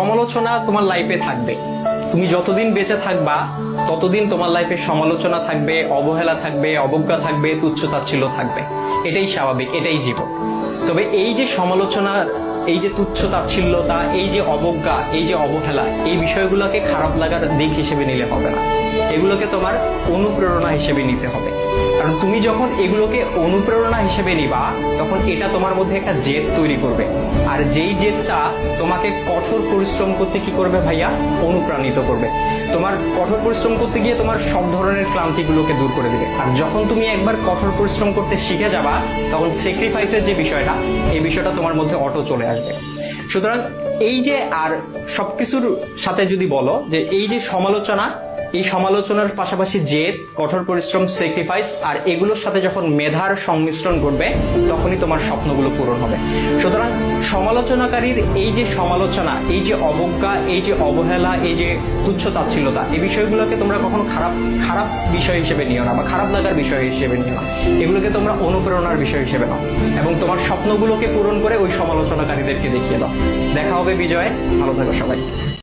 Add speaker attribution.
Speaker 1: সমালোচনা তোমার লাইফে থাকবে। তুমি যতদিন বেঁচে থাকবা ততদিন তোমার লাইফে সমালোচনা থাকবে, অবহেলা থাকবে, অবজ্ঞা থাকবে, তুচ্ছতাচ্ছিল্য থাকবে। এটাই স্বাভাবিক, এটাই জীবন। তবে এই যে সমালোচনা, এই যে তুচ্ছতাচ্ছিল্যতা, এই যে অবজ্ঞা, এই যে অবহেলা, এই বিষয়গুলোকে খারাপ লাগার দিক হিসেবে নিলে হবে না। এগুলোকে তোমার অনুপ্রেরণা হিসেবে নিতে হবে। কারণ তুমি যখন এগুলোকে অনুপ্রেরণা হিসেবে নিবা, তখন এটা তোমার মধ্যে একটা জেদ তৈরি করবে। আর যেই জেদটা তোমাকে কঠোর পরিশ্রম করতে কি করবে ভাইয়া? অনুপ্রাণিত করবে। তোমার কঠোর পরিশ্রম করতে গিয়ে তোমার সব ধরনের ক্লান্তিগুলোকে দূর করে দিবে। আর যখন তুমি একবার কঠোর পরিশ্রম করতে শিখে যাবা, তখন স্যাক্রিফাইসের যে বিষয়টা, এই বিষয়টা তোমার মধ্যে অটো চলে আসবে। সুতরাং এই যে, আর সবকিছুর সাথে যদি বলো যে এই যে সমালোচনা, এই সমালোচনার পাশাপাশি জেদ, কঠোর পরিশ্রম, স্যাক্রিফাইস, আর এগুলোর সাথে যখন মেধার সংমিশ্রণ ঘটবে, তখনই তোমার স্বপ্নগুলো পূরণ হবে। সুতরাং সমালোচনাকারীর এই যে সমালোচনা, এই যে অবজ্ঞা, এই যে অবহেলা, এই যে তুচ্ছতাচ্ছিল্যতা, এই বিষয়গুলোকে তোমরা কখনো খারাপ বিষয় হিসেবে নিও না, বা খারাপ লাগার বিষয় হিসেবে নিও না। এগুলোকে তোমরা অনুপ্রেরণার বিষয় হিসেবে নাও এবং তোমার স্বপ্নগুলোকে পূরণ করে ওই সমালোচনাকারীদেরকে দেখিয়ে দাও। দেখা হবে বিজয়ে। ভালো থাকো সবাই।